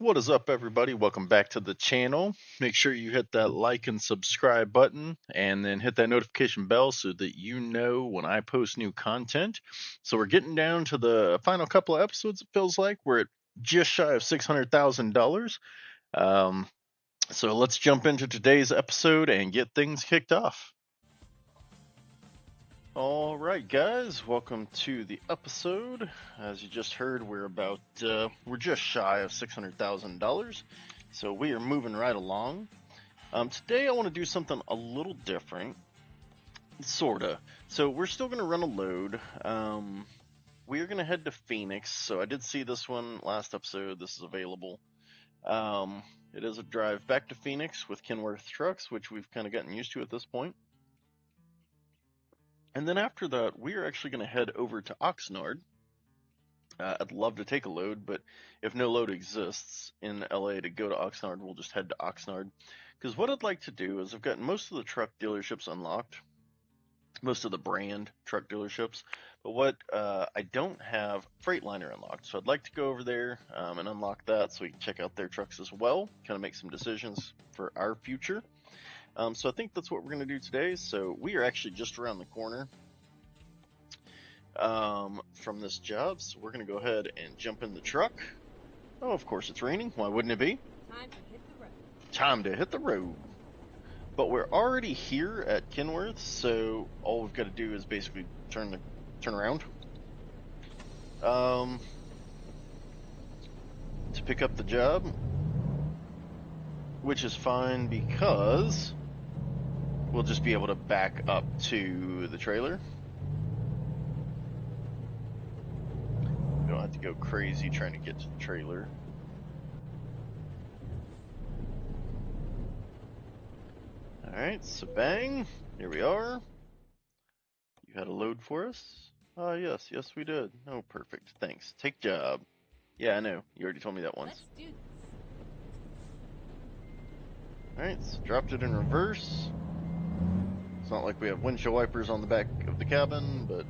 What is up, everybody? Welcome back to the channel. Make sure you hit that like and subscribe button and then hit that notification bell so that you know when I post new content. So we're getting down to the final couple of episodes, it feels like. We're at just shy of $600,000. So let's jump into today's episode and get things kicked off. All right, guys, welcome to the episode. As you just heard, we're just shy of $600,000, so we are moving right along. Today, I want to do something a little different, sorta. So we're still going to run a load. We are going to head to Phoenix. So I did see this one last episode. This is available. It is a drive back to Phoenix with Kenworth trucks, which we've kind of gotten used to at this point. And then after that, we are actually going to head over to Oxnard. I'd love to take a load, but if no load exists in LA to go to Oxnard, we'll just head to Oxnard. Because what I'd like to do is I've got most of the truck dealerships unlocked, most of the brand truck dealerships, but what I don't have Freightliner unlocked. So I'd like to go over there and unlock that so we can check out their trucks as well, kind of make some decisions for our future. So I think that's what we're going to do today. So we are actually just around the corner from this job, so we're going to go ahead and jump in the truck. Oh, of course it's raining. Why wouldn't it be? Time to hit the road. Time to hit the road. But we're already here at Kenworth, so all we've got to do is basically turn around. To pick up the job, which is fine because we'll just be able to back up to the trailer. We don't have to go crazy trying to get to the trailer. Alright, so bang, here we are. You had a load for us? Yes, we did. Oh, perfect, thanks. Take job. Yeah, I know, you already told me that once. Let's do this. Alright, so dropped it in reverse. It's not like we have windshield wipers on the back of the cabin, but...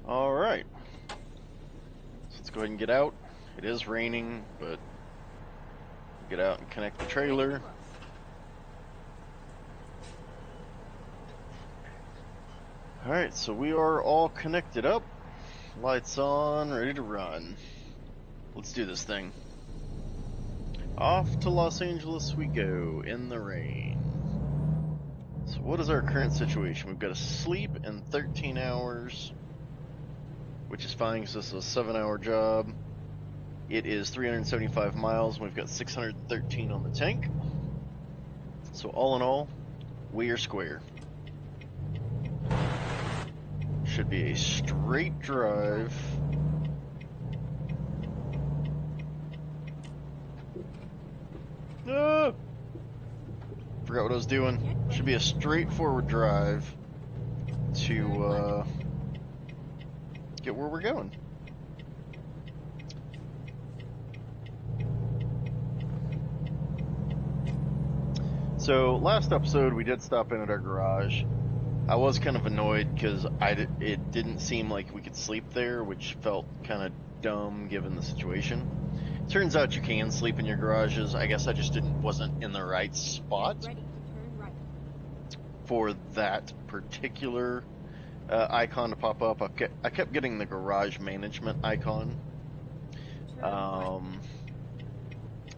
Alright. So let's go ahead and get out. It is raining, but... get out and connect the trailer. Alright, so we are all connected up. Lights on, ready to run. Let's do this thing. Off to Los Angeles we go, in the rain. So what is our current situation? We've got to sleep in 13 hours, which is fine because this is a 7-hour job. It is 375 miles, and we've got 613 on the tank. So all in all, we are square. Should be a straight drive. Ah! Forgot what I was doing. Should be a straightforward drive to get where we're going. So last episode we did stop in at our garage. I was kind of annoyed because it didn't seem like we could sleep there, which felt kind of dumb given the situation. Turns out you can sleep in your garages. I guess I just wasn't in the right spot for that particular icon to pop up. I kept getting the garage management icon,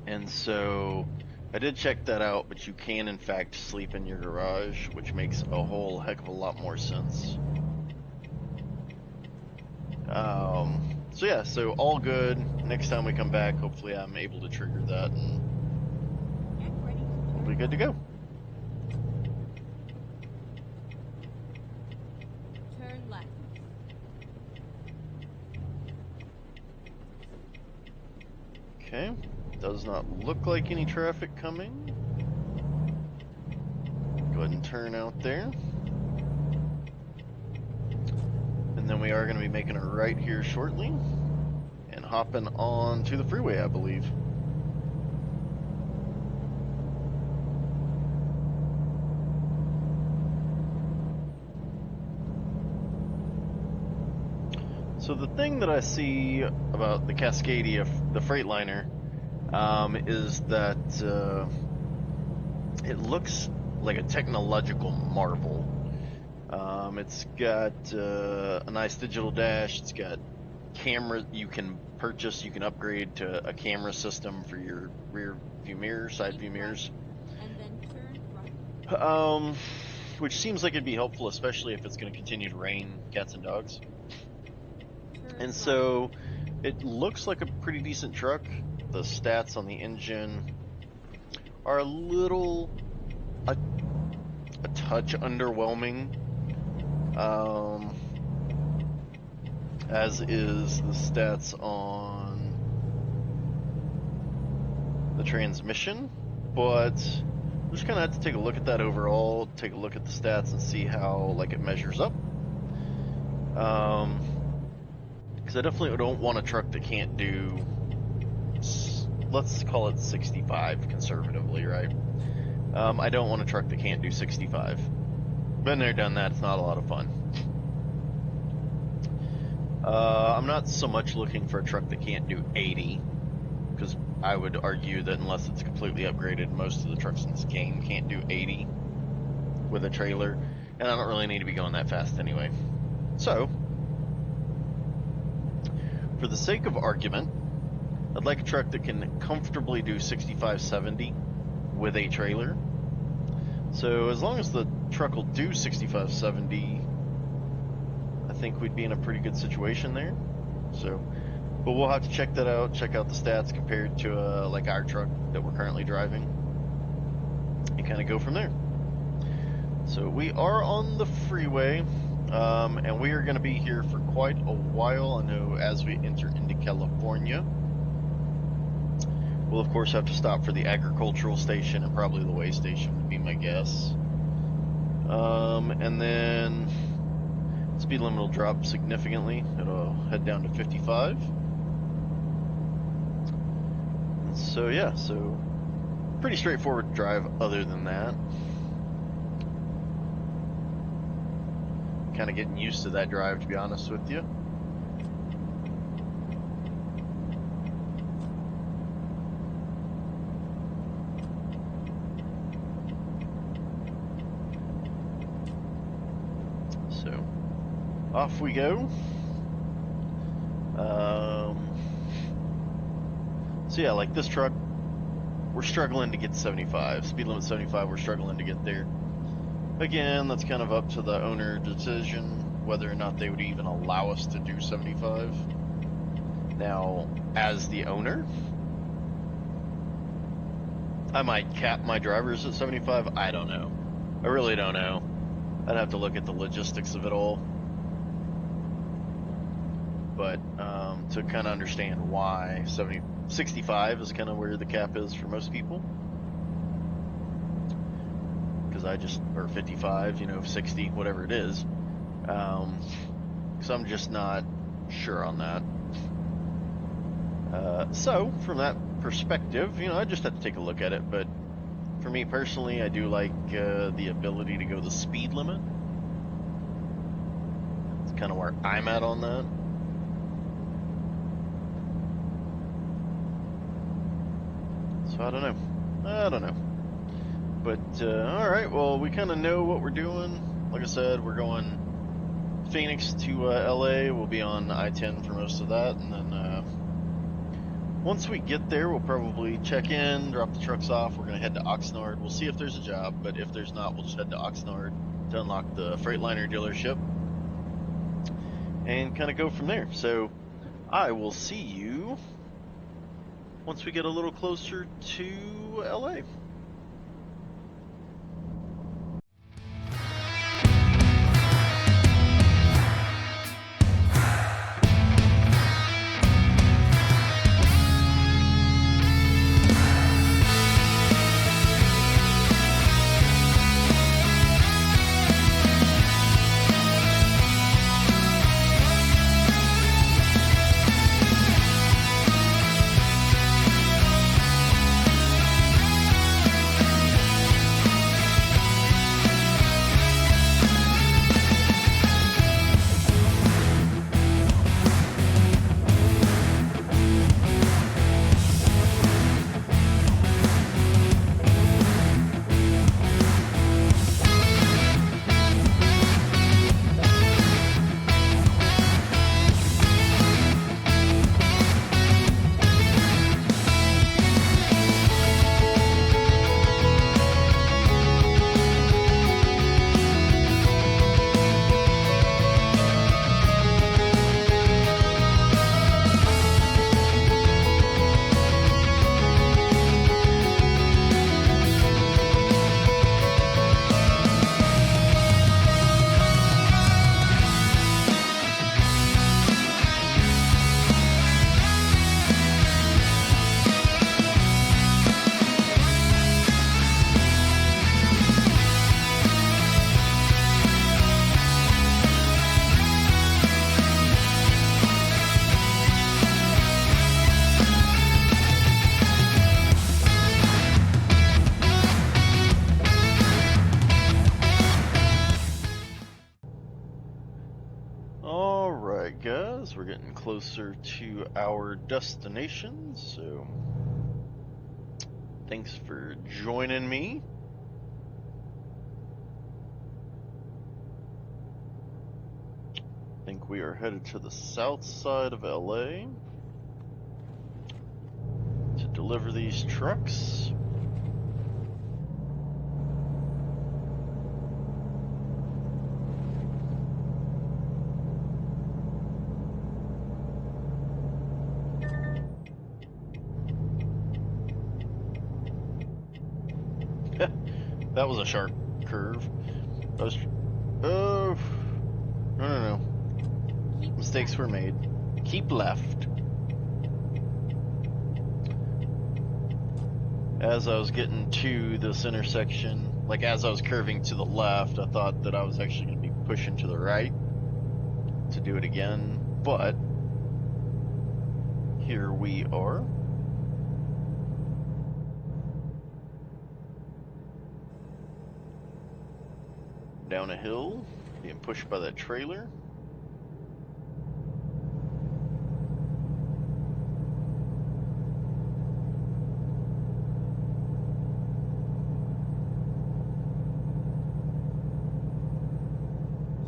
and so I did check that out, but you can in fact sleep in your garage, which makes a whole heck of a lot more sense. So yeah, so all good. Next time we come back, hopefully I'm able to trigger that and we'll be good to go. Turn left. Okay, does not look like any traffic coming. Go ahead and turn out there. And then we are going to be making a right here shortly and hopping on to the freeway, I believe. So the thing that I see about the Cascadia, the Freightliner, is that it looks like a technological marvel. It's got a nice digital dash. It's got camera you can purchase. You can upgrade to a camera system for your rear view mirrors, side view mirrors. And then turn right. Which seems like it'd be helpful, especially if it's going to continue to rain cats and dogs. And so it looks like a pretty decent truck. The stats on the engine are a touch underwhelming, as is the stats on the transmission, but we're just gonna have to take a look at that overall, take a look at the stats and see how it measures up. Because I definitely don't want a truck that can't do, let's call it 65 conservatively, right? I don't want a truck that can't do 65. Been there, done that. It's not a lot of fun. I'm not so much looking for a truck that can't do 80, because I would argue that unless it's completely upgraded, most of the trucks in this game can't do 80 with a trailer, and I don't really need to be going that fast anyway. So, for the sake of argument, I'd like a truck that can comfortably do 65-70 with a trailer. So as long as the truck will do 65-70, I think we'd be in a pretty good situation there. So, but we'll have to check that out, check out the stats compared to our truck that we're currently driving, and kind of go from there. So we are on the freeway, and we are going to be here for quite a while. I know as we enter into California, we'll of course have to stop for the agricultural station and probably the way station would be my guess. And then speed limit will drop significantly. It'll head down to 55. So yeah, so pretty straightforward drive other than that. Kind of getting used to that drive, to be honest with you. So off we go. So yeah, like this truck, we're struggling to get 75. Speed limit 75, we're struggling to get there. Again, that's kind of up to the owner decision, whether or not they would even allow us to do 75. Now, as the owner, I might cap my drivers at 75. I don't know. I really don't know. I'd have to look at the logistics of it all. But to kind of understand why 65 is kind of where the cap is for most people. Because or 55, 60, whatever it is. So I'm just not sure on that. So from that perspective, I just have to take a look at it. But for me personally, I do like the ability to go the speed limit. It's kind of where I'm at on that. So I don't know. But all right, well, we kind of know what we're doing. Like I said, we're going Phoenix to LA. We'll be on I-10 for most of that, and then once we get there, we'll probably check in, drop the trucks off. We're gonna head to Oxnard. We'll see if there's a job, but if there's not, we'll just head to Oxnard to unlock the Freightliner dealership and kind of go from there. So I will see you once we get a little closer to LA. closer to our destination, so thanks for joining me. I think we are headed to the south side of LA to deliver these trucks. That was a sharp curve. Oh, no. Mistakes were made. Keep left. As I was getting to this intersection, like as I was curving to the left, I thought that I was actually going to be pushing to the right to do it again, but here we are. Down a hill, being pushed by that trailer.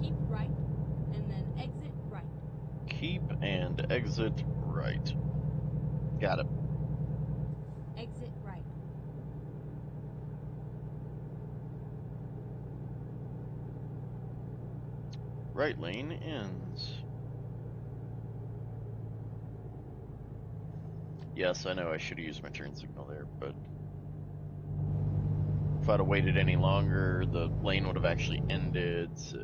Keep right, and then exit right. Keep and exit right. Got it. Exit right. Right lane ends. Yes, I know I should have used my turn signal there, but if I'd have waited any longer, the lane would have actually ended, so...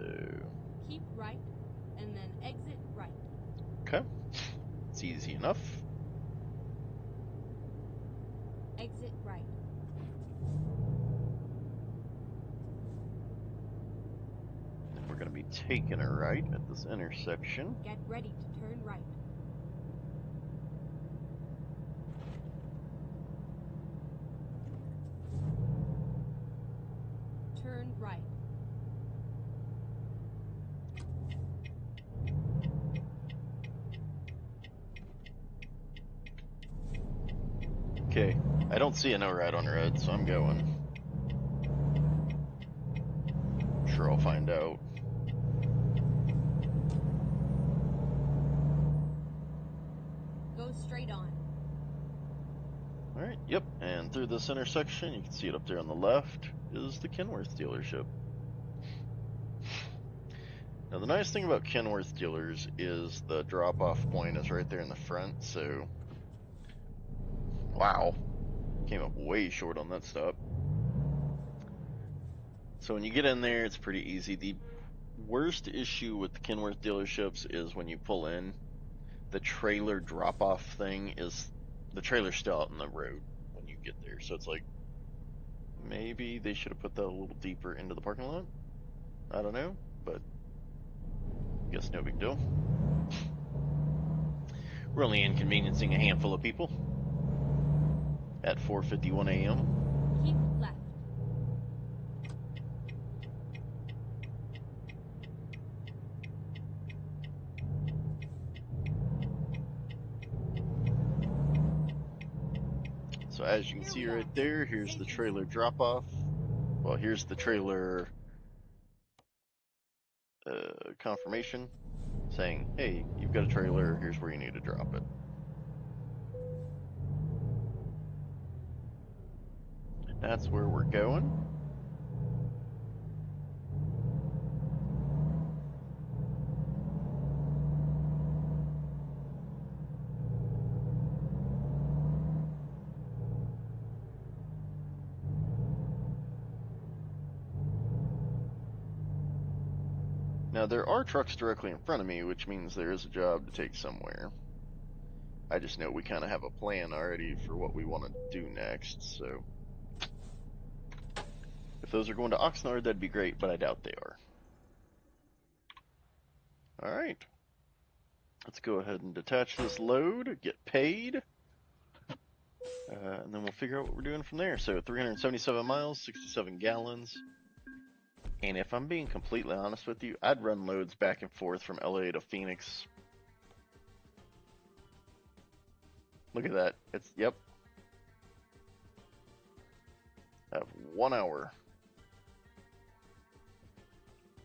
Keep right, and then exit right. Okay. It's easy enough. Exit right. And we're going to be taking a right at this intersection. Get ready to turn right. Turn right. Okay, I don't see a no right on red, so I'm going. I'm sure I'll find out. Go straight on. Alright, yep, and through this intersection, you can see it up there on the left, is the Kenworth dealership. Now, the nice thing about Kenworth dealers is the drop-off point is right there in the front, so... Wow, came up way short on that stop. So when you get in there, it's pretty easy. The worst issue with the Kenworth dealerships is when you pull in, the trailer drop-off thing is... The trailer's still out in the road when you get there, so it's like, maybe they should have put that a little deeper into the parking lot? I don't know, but I guess no big deal. We're only inconveniencing a handful of people at 4:51 a.m. Keep left. So as you can Here see we right are. there, here's the Safe and trailer sound. drop off. Well, here's the trailer confirmation saying, hey, you've got a trailer, here's where you need to drop it. That's where we're going. Now, there are trucks directly in front of me, which means there is a job to take somewhere. I just know we kind of have a plan already for what we want to do next, so if those are going to Oxnard, that'd be great, but I doubt they are. All right, let's go ahead and detach this load, get paid, and then we'll figure out what we're doing from there. So 377 miles, 67 gallons. And if I'm being completely honest with you, I'd run loads back and forth from LA to Phoenix Look at that. It's, yep. I have 1 hour.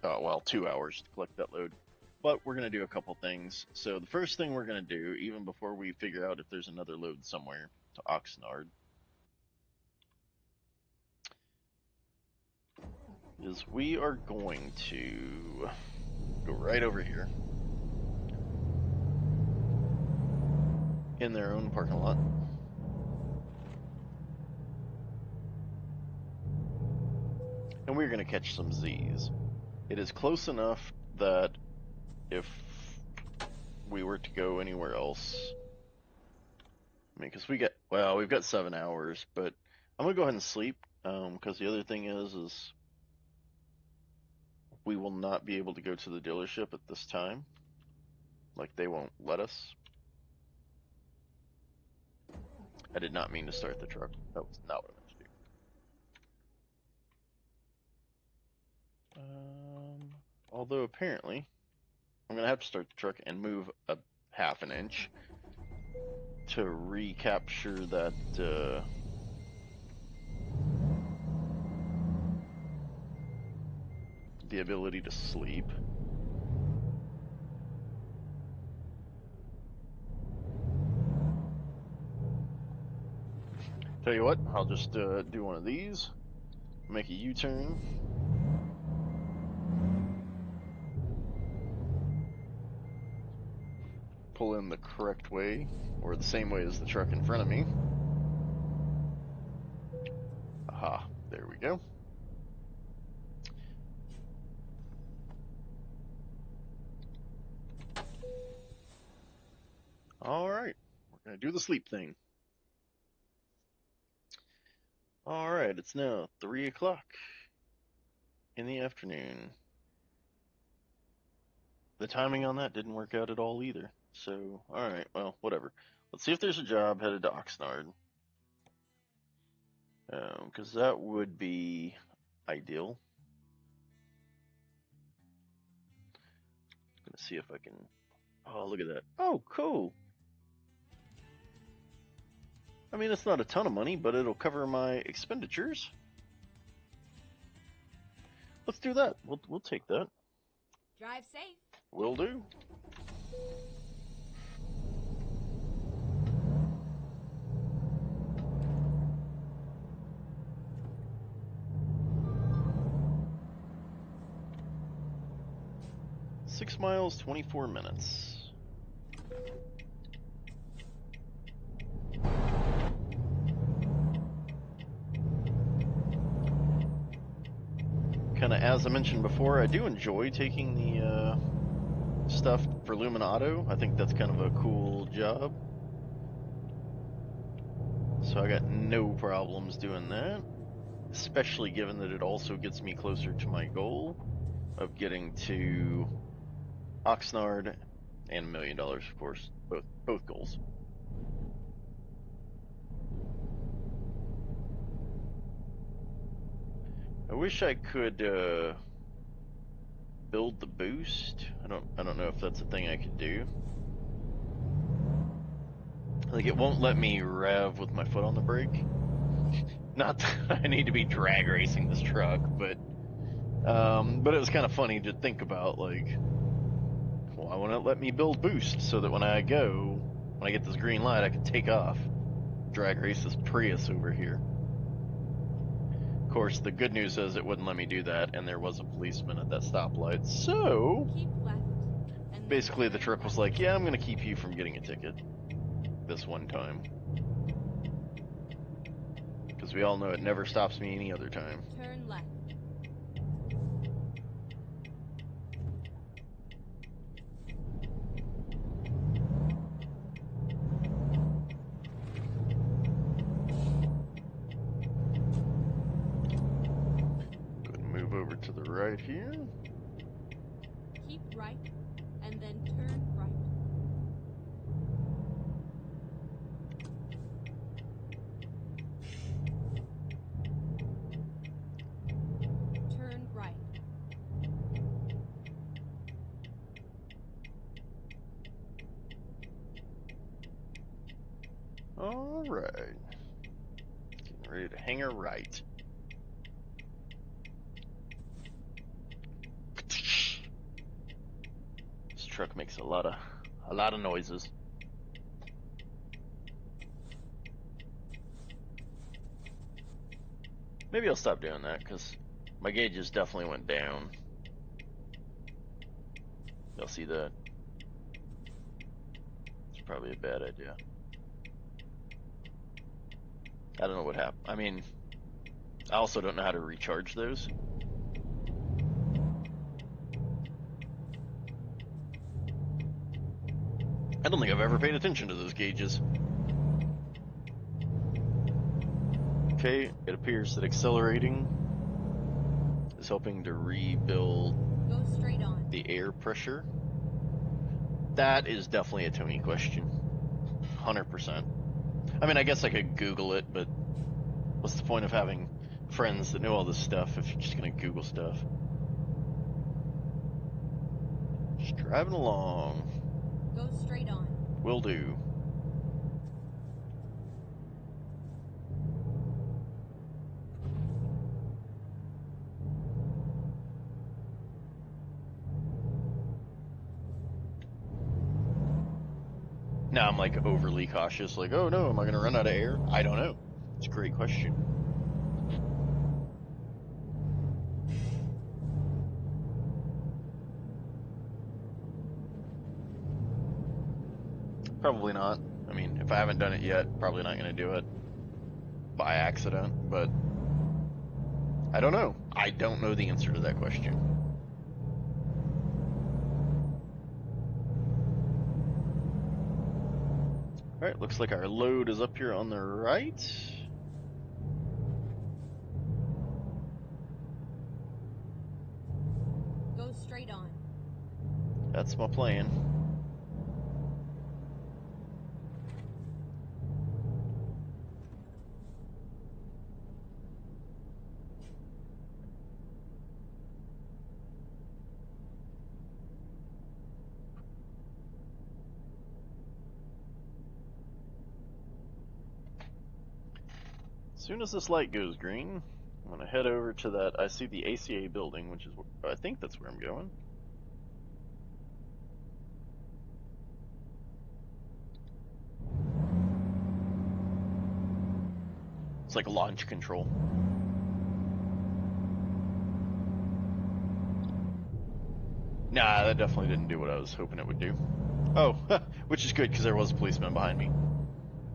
Oh, well, 2 hours to collect that load. But we're going to do a couple things. So the first thing we're going to do, even before we figure out if there's another load somewhere to Oxnard, is we are going to go right over here in their own parking lot. And we're going to catch some Z's. It is close enough that if we were to go anywhere else, I mean, because we've got 7 hours, but I'm going to go ahead and sleep, because the other thing is we will not be able to go to the dealership at this time. Like, they won't let us. I did not mean to start the truck. That was not what I meant to do. Although apparently, I'm going to have to start the truck and move a half an inch to recapture that, the ability to sleep. Tell you what, I'll just do one of these, make a U-turn. Pull in the correct way, or the same way as the truck in front of me. Aha, there we go. All right, we're going to do the sleep thing. All right, it's now 3 o'clock in the afternoon. The timing on that didn't work out at all either. So, all right, well, whatever. Let's see if there's a job headed to Oxnard. Because that would be ideal. I'm going to see if I can... Oh, look at that. Oh, cool. I mean, it's not a ton of money, but it'll cover my expenditures. Let's do that. We'll take that. Drive safe. Will do. Six miles, 24 minutes. Kind of, as I mentioned before, I do enjoy taking the stuff for Luminato. I think that's kind of a cool job. So I got no problems doing that, especially given that it also gets me closer to my goal of getting to Oxnard and $1 million, of course, both goals. I wish I could build the boost. I don't know if that's a thing I could do. Like, it won't let me rev with my foot on the brake. Not that I need to be drag racing this truck, but it was kind of funny to think about, like, why won't it let me build boost so that when I get this green light, I can take off, drag race this Prius over here. Of course, the good news is it wouldn't let me do that, and there was a policeman at that stoplight, so Keep left. And then basically the turn truck was left. like, yeah, I'm going to keep you from getting a ticket this one time. Because we all know it never stops me any other time. Turn left. Go ahead and move over to the right here. Keep right. And then turn right. Turn right. All right. Getting ready to hang her right. This truck makes a lot of noises. Maybe I'll stop doing that because my gauges definitely went down. You'll see that. It's probably a bad idea. I don't know what happened. I mean, I also don't know how to recharge those. I don't think I've ever paid attention to those gauges. Okay, it appears that accelerating is helping to rebuild Go straight on. the air pressure. That is definitely a Tony question. 100%. I mean, I guess I could Google it, but what's the point of having friends that know all this stuff if you're just going to Google stuff? Just driving along. Go straight on. Will do. Now I'm like overly cautious, like, oh no, am I going to run out of air? I don't know. It's a great question. Probably not. I mean, if I haven't done it yet, probably not going to do it by accident, but I don't know. I don't know the answer to that question. All right, looks like our load is up here on the right. Go straight on. That's my plan. As soon as this light goes green, I'm going to head over to that. I see the ACA building, which is, I think that's where I'm going. It's like launch control. Nah, that definitely didn't do what I was hoping it would do. Oh, which is good because there was a policeman behind me.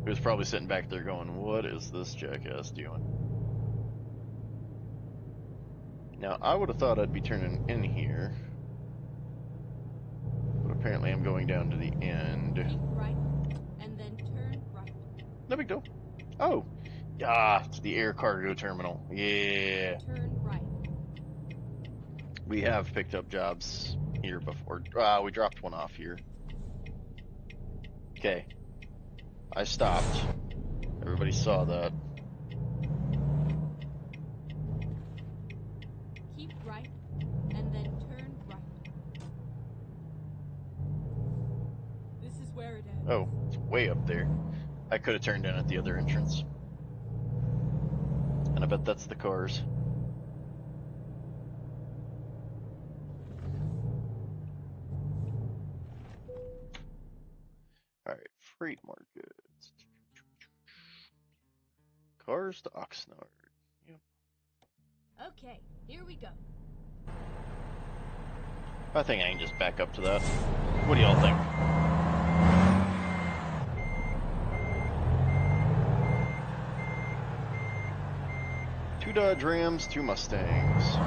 He was probably sitting back there going, what is this jackass doing? Now, I would have thought I'd be turning in here, but apparently I'm going down to the end. Keep right, and then turn right. No big deal. Oh, ah, it's the air cargo terminal. Yeah. Turn right. We have picked up jobs here before. We dropped one off here. Okay. I stopped. Everybody saw that. Keep right, and then turn right. This is where it ends. Oh, it's way up there. I could have turned in at the other entrance. And I bet that's the cars. Alright, freight markets. Cars to Oxnard. Yep. Okay, here we go. I think I can just back up to that. What do y'all think? Two Dodge Rams, two Mustangs.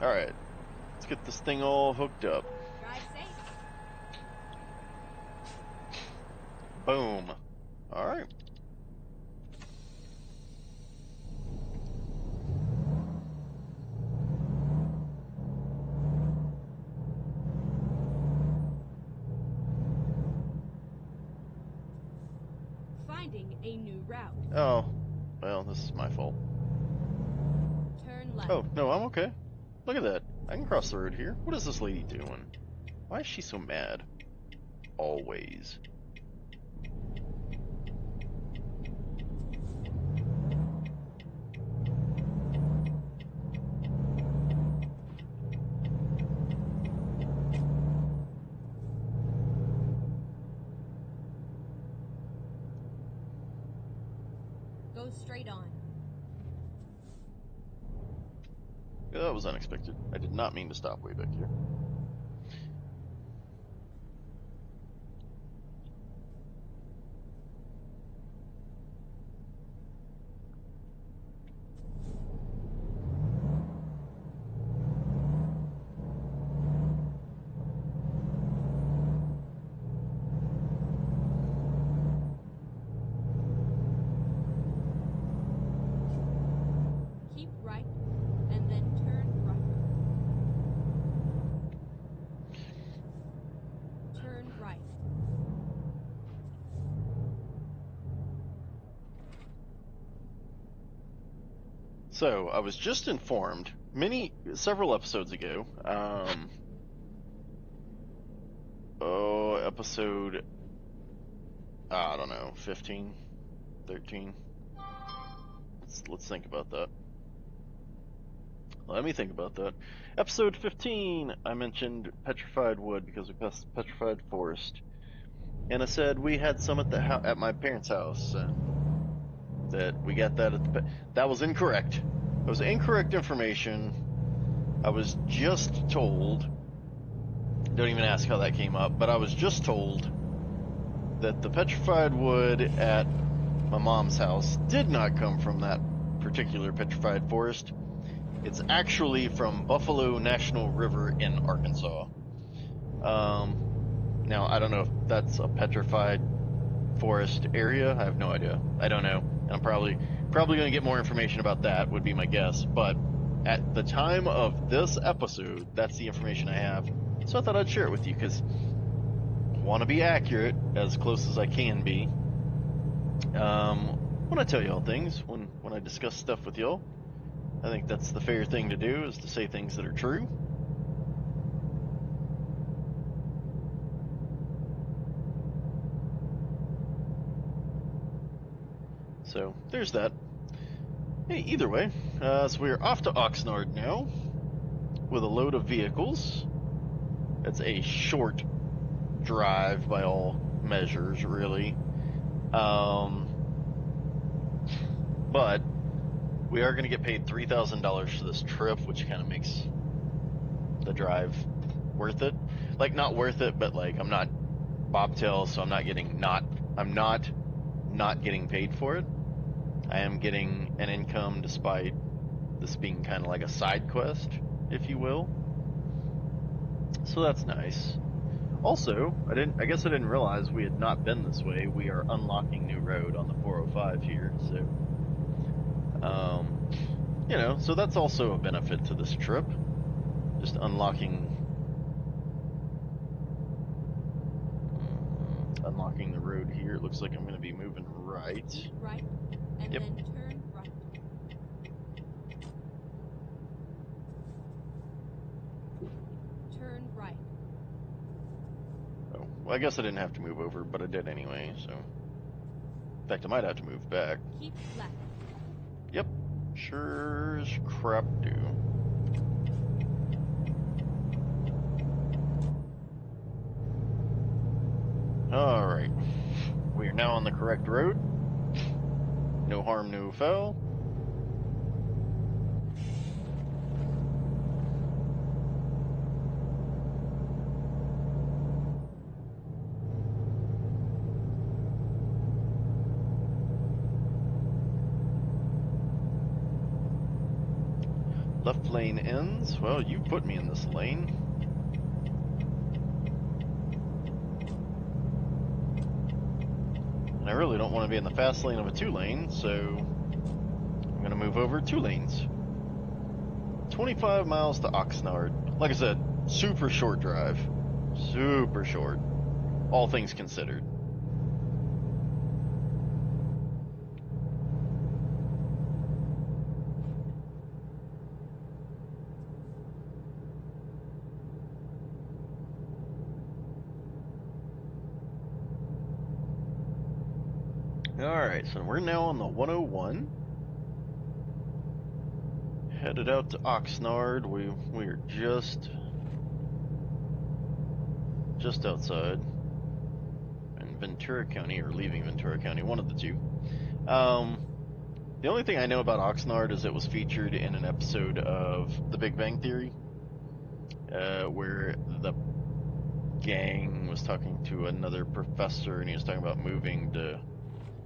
Alright, let's get this thing all hooked up. Drive safe. Boom. Alright. finding a new route. Oh, well, this is my fault. Turn left. Oh, no, I'm okay. Look at that. I can cross the road here. What is this lady doing? Why is she so mad? Always. Go straight on. Yeah, that was unexpected. I did not mean to stop way back here. Keep right, and then turn right. Turn right. So, I was just informed several episodes ago, episode, I don't know, 15, 13. Let's think about that. Let me think about that. Episode 15, I mentioned petrified wood because we passed petrified forest. And I said we had some at my parents' house, and that we got that that was incorrect. That was incorrect information. I was just told, don't even ask how that came up, but I was just told that the petrified wood at my mom's house did not come from that particular petrified forest. It's actually from Buffalo National River in Arkansas. Now, I don't know if that's a petrified forest area. I have no idea. I don't know. I'm probably going to get more information about that, would be my guess. But at the time of this episode, that's the information I have. So I thought I'd share it with you because I want to be accurate as close as I can be. When I tell y'all things, when I discuss stuff with y'all, I think that's the fair thing to do, is to say things that are true. So there's that. Hey, either way, so we're off to Oxnard now with a load of vehicles. It's a short drive by all measures, really. But we are going to get paid $3,000 for this trip, which kind of makes the drive worth it. Like, not worth it, but like, I'm not bobtail, so I'm not getting paid for it. I am getting an income despite this being kind of like a side quest, if you will. So that's nice. Also, I guess I didn't realize we had not been this way. We are unlocking new road on the 405 here, so so that's also a benefit to this trip. Just unlocking the road here. It looks like I'm going to be moving right. Keep right, and Yep. then turn right. Turn right. Oh, well, I guess I didn't have to move over, but I did anyway, so. In fact, I might have to move back. Keep left. Yep. Sure as crap do. Alright. We are now on the correct road. No harm, no foul. Left lane ends. Well, you put me in this lane. And I really don't want to be in the fast lane of a 2-lane, so I'm going to move over 2 lanes. 25 miles to Oxnard. Like I said, super short drive. Super short. All things considered. Alright, so we're now on the 101. Headed out to Oxnard. We are just outside in Ventura County, or leaving Ventura County, one of the two. The only thing I know about Oxnard is it was featured in an episode of The Big Bang Theory, where the gang was talking to another professor, and he was talking about moving to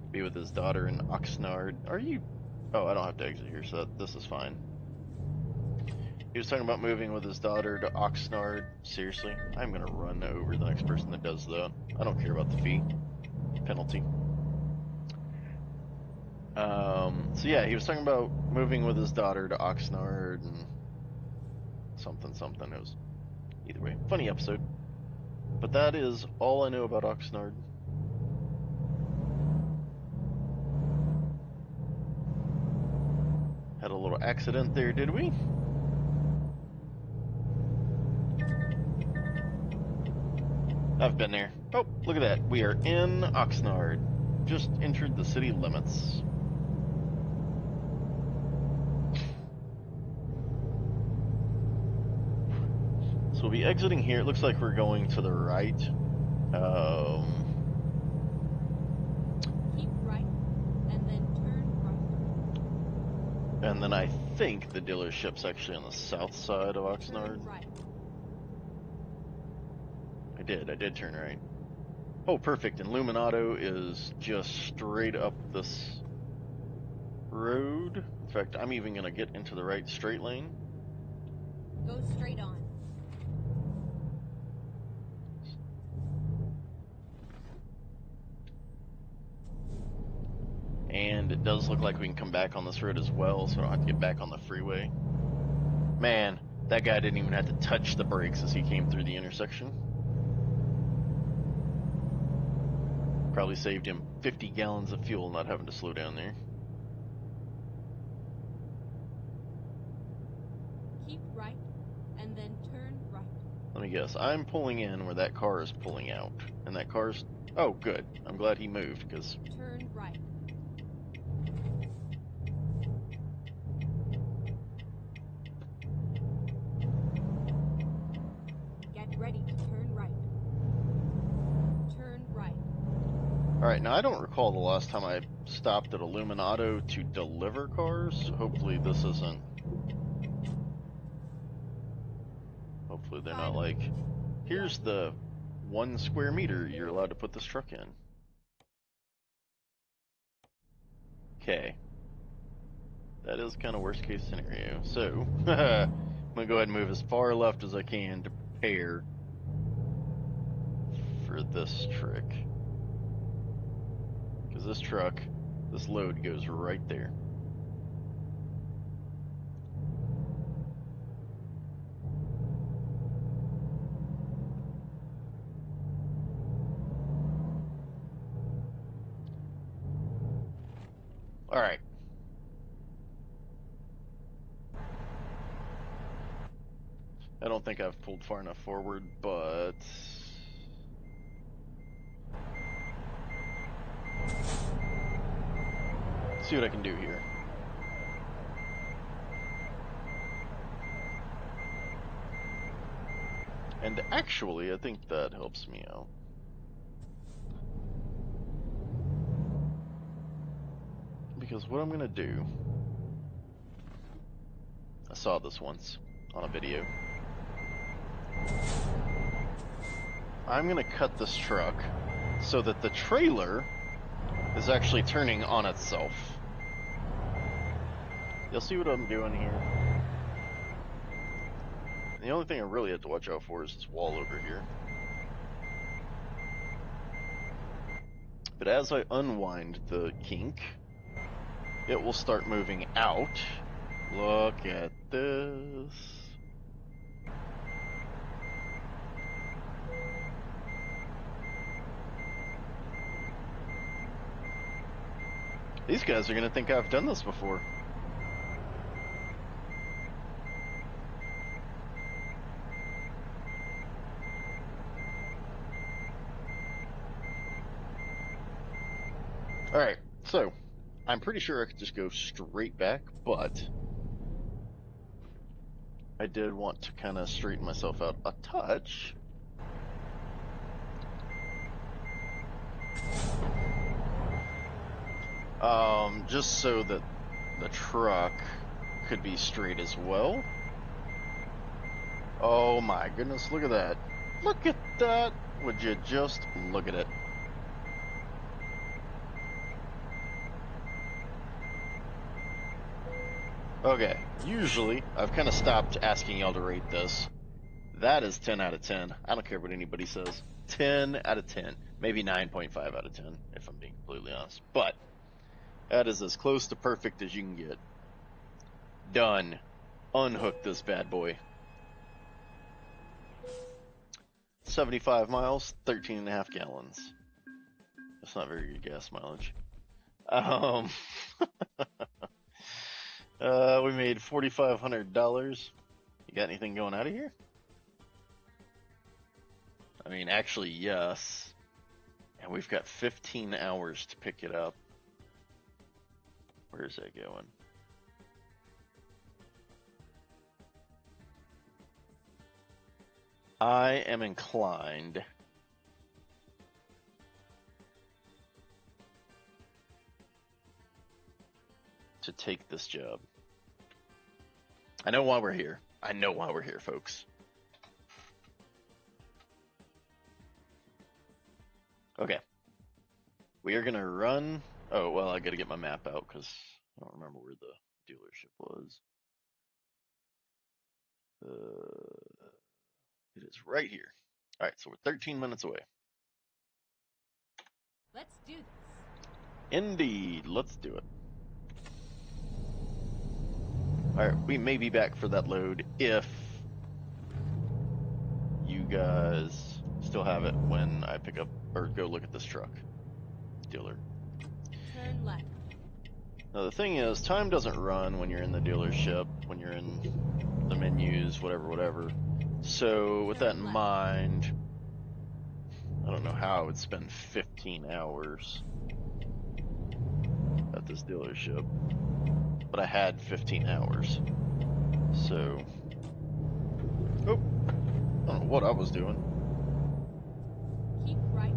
be with his daughter in Oxnard. Are you? Oh, I don't have to exit here, so this is fine. He was talking about moving with his daughter to Oxnard. Seriously, I'm gonna run over the next person that does that. I don't care about the fee penalty. So yeah, he was talking about moving with his daughter to Oxnard and something. It was, either way, funny episode. But that is all I know about Oxnard. Had a little accident there, did we? I've been there. Oh, look at that. We are in Oxnard. Just entered the city limits. So we'll be exiting here. It looks like we're going to the right. Keep right, and then turn right. And then I think the dealership's actually on the south side of Oxnard. Turn right. I did turn right. Oh, perfect. And Luminato is just straight up this road. In fact, I'm even going to get into the right straight lane. Go straight on. And it does look like we can come back on this road as well, so I don't have to get back on the freeway. Man, that guy didn't even have to touch the brakes as he came through the intersection. Probably saved him 50 gallons of fuel not having to slow down there. Keep right, and then turn right. Let me guess. I'm pulling in where that car is pulling out. And that car's... Oh, good. I'm glad he moved, because... Turn right. Get ready to turn right. Turn right. Alright, now I don't recall the last time I stopped at Illuminato to deliver cars. Hopefully this isn't... Hopefully they're not like... Here's the 1 square meter you're allowed to put this truck in. Okay. That is kind of worst case scenario. So, I'm going to go ahead and move as far left as I can to prepare for this trick. Because this truck, this load goes right there. Alright. I don't think I've pulled far enough forward, but... see what I can do here. And actually, I think that helps me out. Because what I'm going to do... I saw this once on a video. I'm going to cut this truck so that the trailer is actually turning on itself. You'll see what I'm doing here. The only thing I really have to watch out for is this wall over here. But as I unwind the kink, it will start moving out. Look at this. These guys are going to think I've done this before. Alright, So, I'm pretty sure I could just go straight back, but I did want to kind of straighten myself out a touch. Just so that the truck could be straight as well. Oh my goodness, look at that. Look at that. Would you just look at it? Okay, usually I've kind of stopped asking y'all to rate this. That is 10 out of 10. I don't care what anybody says. 10 out of 10. Maybe 9.5 out of 10, if I'm being completely honest. But that is as close to perfect as you can get. Done. Unhook this bad boy. 75 miles, 13.5 gallons. That's not very good gas mileage. We made $4,500. You got anything going out of here? I mean, actually, yes. And we've got 15 hours to pick it up. Where's that going? I am inclined to take this job. I know why we're here. I know why we're here, folks. Okay. We are going to run. Oh, well, I got to get my map out because I don't remember where the dealership was. It is right here. All right, so we're 13 minutes away. Let's do this. Indeed, let's do it. All right, we may be back for that load if you guys still have it when I pick up or go look at this truck. Dealer. Turn left. Now the thing is, time doesn't run when you're in the dealership, when you're in the menus, whatever. So with that in mind, I don't know how I would spend 15 hours at this dealership, but I had 15 hours. So, oh, I don't know what I was doing. Keep right,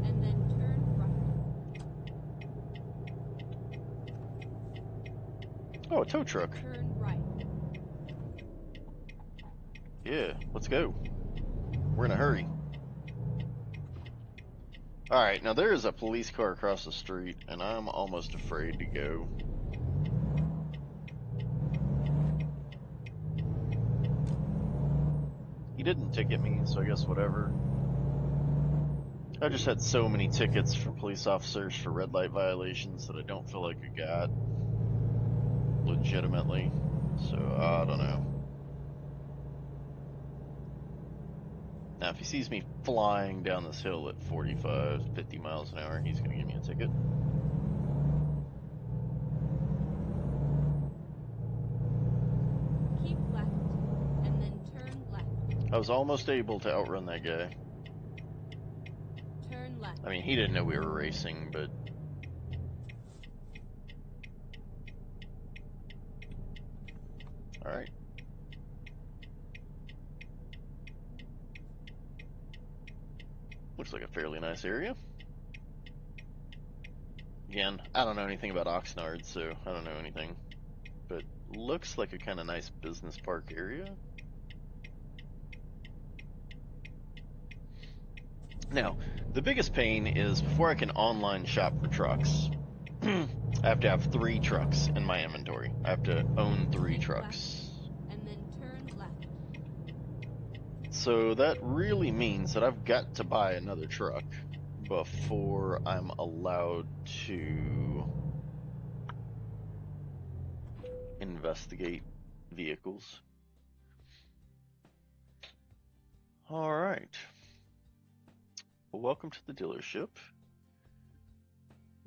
and then turn right. Oh, a tow truck. Turn right. Yeah, let's go. We're in a hurry. Alright, now there is a police car across the street, and I'm almost afraid to go. He didn't ticket me, so I guess whatever. I just had so many tickets from police officers for red light violations that I don't feel like I got legitimately. So, I don't know. Now, if he sees me flying down this hill at 45, 50 miles an hour, he's going to give me a ticket. Keep left, and then turn left. I was almost able to outrun that guy. Turn left. I mean, he didn't know we were racing, but... Alright. Looks like a fairly nice area. Again, I don't know anything about Oxnard, so I don't know anything. But looks like a kind of nice business park area. Now, the biggest pain is before I can online shop for trucks, I have to have 3 trucks in my inventory. I have to own 3 trucks. And then turn left. So that really means that I've got to buy another truck before I'm allowed to investigate vehicles. All right. Well, welcome to the dealership.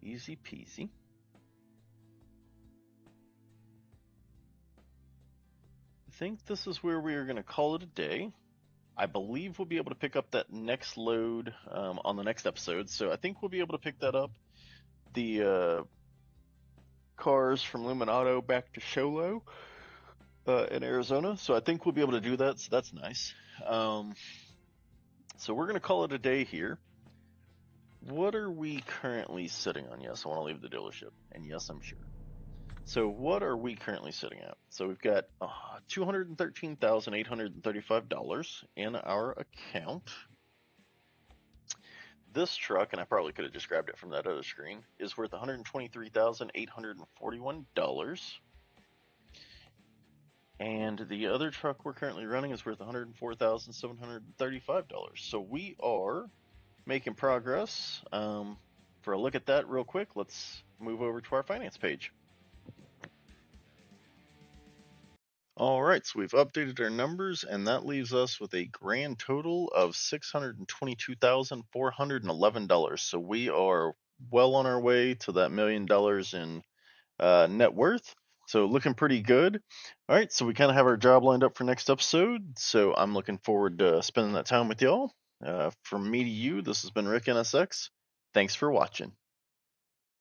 Easy peasy. I think this is where we are going to call it a day. I believe we'll be able to pick up that next load on the next episode. So I think we'll be able to pick that up. The cars from Luminato back to Sholo in Arizona. So I think we'll be able to do that. So that's nice. So we're going to call it a day here. What are we currently sitting on? Yes, I want to leave the dealership. And yes, I'm sure. So what are we currently sitting at? So we've got $213,835 in our account. This truck, and I probably could have just grabbed it from that other screen, is worth $123,841. And the other truck we're currently running is worth $104,735. So we are making progress. For a look at that real quick, let's move over to our finance page. All right, so we've updated our numbers, and that leaves us with a grand total of $622,411. So we are well on our way to that $1 million in net worth. So looking pretty good. All right, so we kind of have our job lined up for next episode. So I'm looking forward to spending that time with y'all. From me to you, this has been Rick NSX. Thanks for watching.